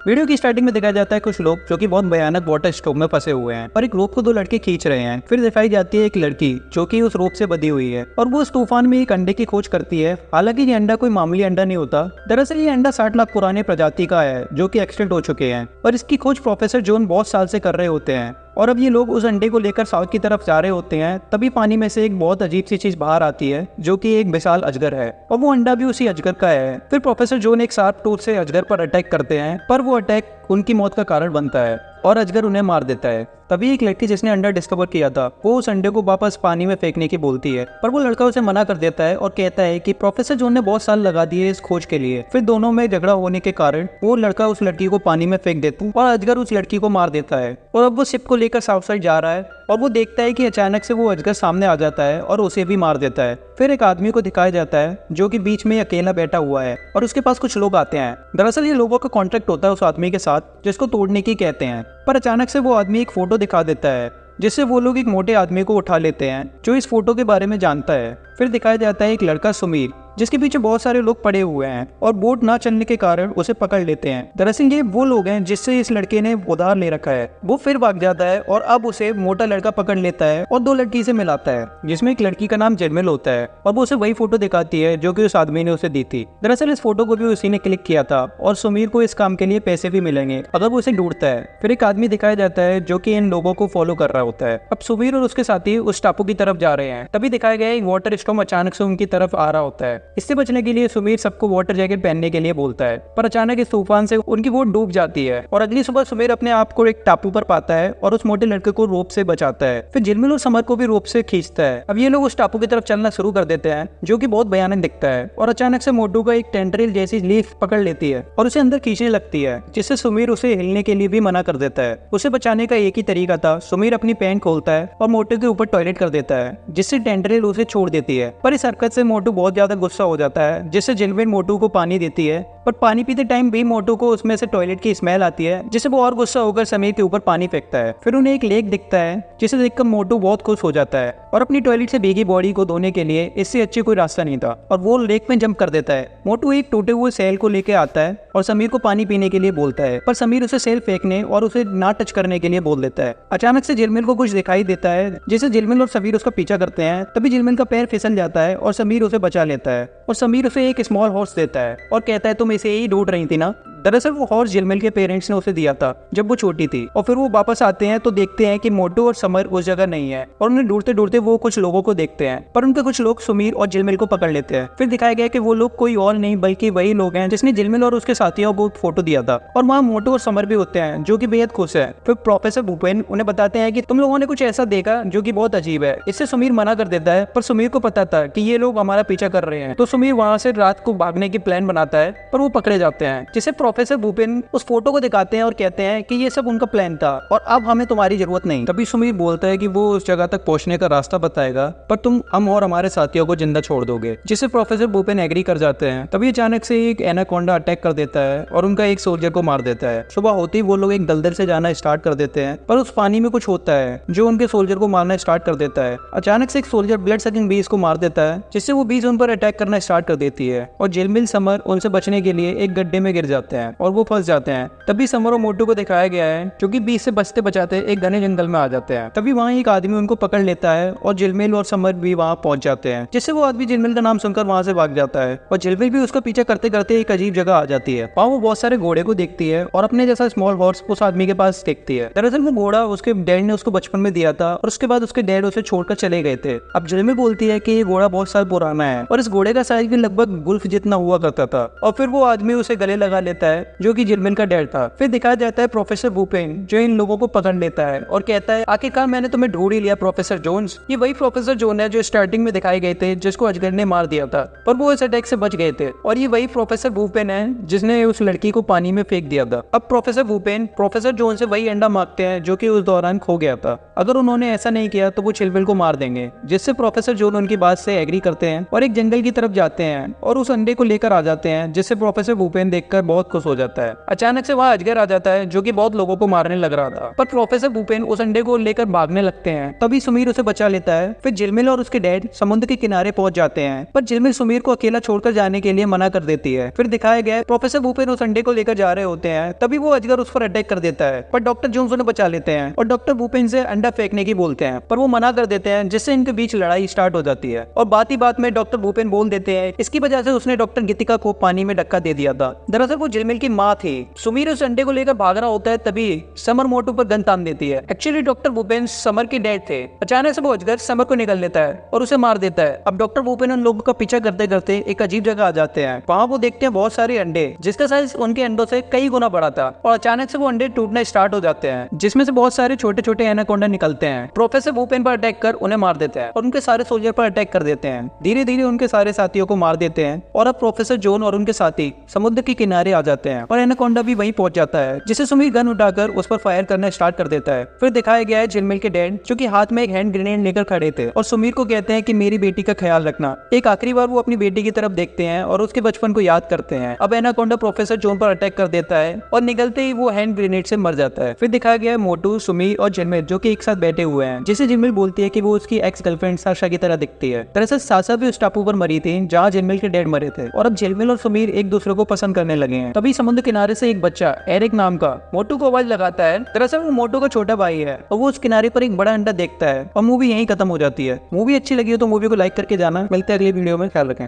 Video की starting में दिखाया जाता है कुछ लोग जो कि बहुत भयानक वाटर स्टॉर्म में फंसे हुए हैं और एक रोप को दो लड़के खींच रहे हैं। फिर दिखाई जाती है एक लड़की जो कि उस रोप से बंधी हुई है और वो उस तूफान में एक अंडे की खोज करती है। हालांकि ये अंडा कोई मामूली अंडा नहीं होता। दरअसल ये अंडा 60 लाख पुराने प्रजाति का है जो कि एक्सटिंक्ट हो चुके हैं और इसकी खोज प्रोफेसर जॉन बहुत साल से कर रहे होते हैं। और अब ये लोग उस अंडे को लेकर साउथ की तरफ जा रहे होते हैं, तभी पानी में से एक बहुत अजीब सी चीज बाहर आती है जो कि एक विशाल अजगर है और वो अंडा भी उसी अजगर का है। फिर प्रोफेसर जॉन एक शार्प टूथ से अजगर पर अटैक करते हैं, पर वो अटैक उनकी मौत का कारण बनता है और अजगर उन्हें मार देता है। तभी एक लड़की जिसने अंडा डिस्कवर किया था वो उस अंडे को वापस पानी में फेंकने की बोलती है, पर वो लड़का उसे मना कर देता है और कहता है कि प्रोफेसर जॉन ने बहुत साल लगा दिए इस खोज के लिए। फिर दोनों में झगड़ा होने के कारण वो लड़का उस लड़की को पानी में फेंक देता है और अजगर उस लड़की को मार देता है। और अब वो शिप को लेकर साउथ साइड जा रहा है और वो देखता है कि अचानक से वो अजगर सामने आ जाता है और उसे भी मार देता है। फिर एक आदमी को दिखाया जाता है जो कि बीच में अकेला बैठा हुआ है और उसके पास कुछ लोग आते हैं। दरअसल ये लोगों का कॉन्ट्रैक्ट होता है उस आदमी के साथ जिसको तोड़ने की कहते हैं, पर अचानक से वो आदमी एक फोटो दिखा देता है जिससे वो लोग एक मोटे आदमी को उठा लेते हैं जो इस फोटो के बारे में जानता है। फिर दिखाया जाता है एक लड़का सुमीर जिसके पीछे बहुत सारे लोग पड़े हुए हैं और बोट ना चलने के कारण उसे पकड़ लेते हैं। दरअसल ये वो लोग हैं जिससे इस लड़के ने उधार ले रखा है। वो फिर भाग जाता है और अब उसे मोटा लड़का पकड़ लेता है और दो लड़की से मिलाता है जिसमें एक लड़की का नाम जर्मिल होता है और वो उसे वही फोटो दिखाती है जो कि उस आदमी ने उसे दी थी। दरअसल इस फोटो को भी उसी ने क्लिक किया था और सुमीर को इस काम के लिए पैसे भी मिलेंगे अगर वो उसे ढूंढता है। फिर एक आदमी दिखाया जाता है जो कि इन लोगों को फॉलो कर रहा होता है। अब सुमीर और उसके साथी उस टापू की तरफ जा रहे हैं, तभी दिखाया गया एक वाटर स्टॉर्म अचानक से उनकी तरफ आ रहा होता है। इससे बचने के लिए सुमीर सबको वाटर जैकेट पहनने के लिए बोलता है, पर अचानक इस तूफान से उनकी बोट डूब जाती है और अगली सुबह सुमीर अपने आप को एक टापू पर पाता है और उस मोटे लड़के को रोप से बचाता है। फिर जिलमिल और समर को भी रोप से खींचता है। अब ये लोग उस टापू की तरफ चलना शुरू कर देते हैं जो कि बहुत भयानक दिखता है और अचानक से मोटू का एक टेंड्रिल जैसी लीफ पकड़ लेती है और उसे अंदर खींचने लगती है, जिससे सुमीर उसे हिलने के लिए भी मना कर देता है। उसे बचाने का एक ही तरीका था, सुमीर अपनी पैंट खोलता है और मोटू के ऊपर टॉयलेट कर देता है जिससे टेंड्रिल उसे छोड़ देती है। पर इस हरकत से मोटू बहुत ज्यादा गुस्सा हो जाता है जिससे जिलमिल मोटू को पानी देती है, पर पानी पीते टाइम भी मोटू को उसमें से टॉयलेट की स्मेल आती है जिससे वो और गुस्सा होकर समीर के ऊपर पानी फेंकता है। फिर उन्हें एक लेक दिखता है जिसे देखकर मोटू बहुत खुश हो जाता है और अपनी टॉयलेट से भीगी बॉडी को धोने के लिए इससे अच्छी कोई रास्ता नहीं था और वो लेक में जंप कर देता है। मोटू एक टूटे हुए सेल को लेकर आता है और समीर को पानी पीने के लिए बोलता है, पर समीर उसे सेल फेंकने और उसे ना टच करने के लिए बोल देता है। अचानक से जिलमिल को कुछ दिखाई देता है जिसे जिलमिल और समीर उसका पीछा करते हैं। तभी जिलमिल का पैर फिसल जाता है और समीर उसे बचा लेता है और समीर उसे एक स्मॉल हॉर्स देता है और कहता है तुम इसे ही ढूंढ रही थी ना। दरअसल वो हॉर्स जिलमिल के पेरेंट्स ने उसे दिया था जब वो छोटी थी। और फिर वो वापस आते हैं तो देखते हैं कि मोटू और समर उस जगह नहीं है और उन्हें ढूंढते ढूंढते वो कुछ लोगों को देखते हैं, पर उनके कुछ लोग सुमीर और जिलमिल को पकड़ लेते हैं। फिर दिखाया गया कि वो लोग कोई और नहीं बल्कि वही लोग हैं जिसने जिलमिल और उसके साथियों को फोटो दिया था और वहाँ मोटू और समर भी होते हैं जो कि बेहद खुश है। फिर प्रोफेसर भूपेन उन्हें बताते हैं कि तुम लोगों ने कुछ ऐसा देखा जो कि बहुत अजीब है। इससे सुमीर मना कर देता है, पर सुमीर को पता था कि ये लोग हमारा पीछा कर रहे हैं, तो सुमीर वहाँ से रात को भागने की प्लान बनाता है, पर वो पकड़े जाते हैं। जिसे प्रोफेसर भूपेन उस फोटो को दिखाते हैं और कहते हैं कि ये सब उनका प्लान था और अब हमें तुम्हारी जरूरत नहीं। तभी सुमीर बोलता है कि वो उस जगह तक पहुंचने का रास्ता बताएगा, पर तुम हम और हमारे साथियों को जिंदा छोड़ दोगे, जिससे प्रोफेसर भूपेन एग्री कर जाते हैं। तभी अचानक से एक एनाकोंडा अटैक कर देता है और उनका एक सोल्जर को मार देता है। सुबह होते ही वो लोग एक दलदल से जाना स्टार्ट कर देते हैं, पर उस पानी में कुछ होता है जो उनके सोल्जर को मारना स्टार्ट कर देता है। अचानक से एक सोल्जर ब्लड सकिंग बीज को मार देता है, जिससे वो बीज उन पर अटैक करना स्टार्ट कर देती है और जिलमिल समर उनसे बचने के लिए एक गड्ढे में गिर जाते हैं और वो फंस जाते हैं। तभी समर और मोटू को दिखाया गया है जो कि बीच से बचते बचाते एक घने जंगल में आ जाते हैं। तभी वहाँ एक आदमी उनको पकड़ लेता है और जिलमिल और समर भी वहाँ पहुंच जाते हैं, जिससे वो आदमी जिलमिल का नाम सुनकर वहाँ से भाग जाता है और जिलमिल भी उसका पीछा करते करते एक अजीब जगह आ जाती है। वहाँ वो बहुत सारे घोड़े को देखती है और अपने जैसा स्मॉल हॉर्स उस आदमी के पास देखती है। दरअसल वो घोड़ा उसके डैड ने उसको बचपन में दिया था और उसके बाद उसके डैड उसे छोड़कर चले गए थे। अब जिलमिल बोलती है कि ये घोड़ा बहुत साल पुराना है और इस घोड़े का साइज भी लगभग गुल्फ जितना हुआ करता था और फिर वो आदमी उसे गले लगा लेता है जो कि जिलमिल का डैड था। फिर दिखाया जाता है प्रोफेसर भूपेन जो इन लोगों को पकड़ लेता है और कहता है आखिरकार मैंने तुम्हें ढूंढ ही लिया प्रोफेसर जोन्स। ये वही प्रोफेसर जोन है जो स्टार्टिंग में दिखाए गए थे जिसको अजगर ने मार दिया था, पर वो इस अटैक से बच गए थे। और ये वही प्रोफेसर भूपेन है जिसने उस लड़की को पानी में फेंक दिया था। अब प्रोफेसर भूपेन प्रोफेसर जोन से वही अंडा मांगते हैं जो कि उस दौरान खो गया था। अगर उन्होंने ऐसा नहीं किया तो वो चिलमिल को मार देंगे, जिससे प्रोफेसर जोन उनकी बात से एग्री करते हैं और एक जंगल की तरफ जाते हैं और उस अंडे को लेकर आ जाते हैं, जिससे प्रोफेसर भूपेन देखकर बहुत को सो जाता है। अचानक से वहाँ अजगर आ जाता है जो कि बहुत लोगों को मारने लग रहा था, पर प्रोफेसर भूपेन उस अंडे को लेकर भागने लगते हैं। तभी सुमीर उसे बचा लेता है। फिर झिलमिल और उसके डैड समुद्र के किनारे पहुंच जाते हैं, पर झिलमिल सुमीर को अकेला छोड़कर जाने के लिए मना कर देती है। फिर दिखाया गया है प्रोफेसर भूपेन उस अंडे को लेकर जा रहे होते हैं, तभी वो अजगर उस पर अटैक कर देता है, पर डॉक्टर जोन्स उन्हें बचा लेते हैं और डॉक्टर भूपेन से अंडा फेंकने की बोलते हैं, पर वो मना कर देते हैं, जिससे इनके बीच लड़ाई स्टार्ट हो जाती है। और बात ही बात में डॉक्टर भूपेन बोल देते हैं इसकी वजह से उसने डॉक्टर गीतिका को पानी में धक्का दे दिया था। दरअसल वो झिलमिल की माँ थी। सुमीर उस अंडे को लेकर भाग रहा होता है, तभी समर मोटू पर गन तान देती है। एक्चुअली डॉक्टर भूपेन समर के डैड थे। अचानक से वो अजगर समर को निकल लेता है और उसे मार देता है। अब डॉक्टर भूपेन उन लोगों का पीछा करते करते एक अजीब जगह आ जाते हैं। वहाँ वो देखते हैं बहुत सारे अंडे, जिसका साइज उनके अंडों से कई गुना बड़ा था, और अचानक से वो अंडे टूटना स्टार्ट हो जाते हैं, जिसमें से बहुत सारे छोटे छोटे एनाकोंडा निकलते हैं। प्रोफेसर भूपेन पर अटैक कर उन्हें मार देते हैं और उनके सारे सोल्जर पर अटैक कर देते हैं। धीरे धीरे उनके सारे साथियों को मार देते हैं और अब प्रोफेसर जोन और उनके साथी समुद्र के किनारे आ जाते हैं और एनाकोंडा भी वहीं पहुंच जाता है, जिसे सुमीर गन उठाकर उस पर फायर करना स्टार्ट कर देता है। फिर दिखाया गया है झिलमिल के डैड जो कि हाथ में एक हैंड ग्रेनेड लेकर खड़े थे और सुमीर को कहते हैं कि मेरी बेटी का ख्याल रखना। एक आखिरी बार वो अपनी बेटी की तरफ देखते हैं और उसके बचपन को याद करते हैं। अब एनाकोंडा प्रोफेसर जोन पर अटैक कर देता है और निकलते ही वो हैंड ग्रेनेड से मर जाता है। फिर दिखाया गया है मोटू, सुमीर और झिलमिल जो कि एक साथ बैठे हुए हैं, जिसे झिलमिल बोलती है कि वो उसकी एक्स गर्लफ्रेंड साशा की तरह दिखती है। दरअसल साशा भी उस टापू पर मरी थी जहाँ झिलमिल के डैड मरे थे, और अब झिलमिल और सुमीर एक दूसरे को पसंद करने लगे हैं। तभी समुद्र किनारे से एक बच्चा एरिक नाम का मोटू को आवाज लगाता है। दरअसल वो मोटू का छोटा भाई है और वो उस किनारे पर एक बड़ा अंडा देखता है और मूवी यहीं खत्म हो जाती है। मूवी अच्छी लगी हो तो मूवी को लाइक करके जाना। मिलते हैं अगली वीडियो में, ख्याल रखें।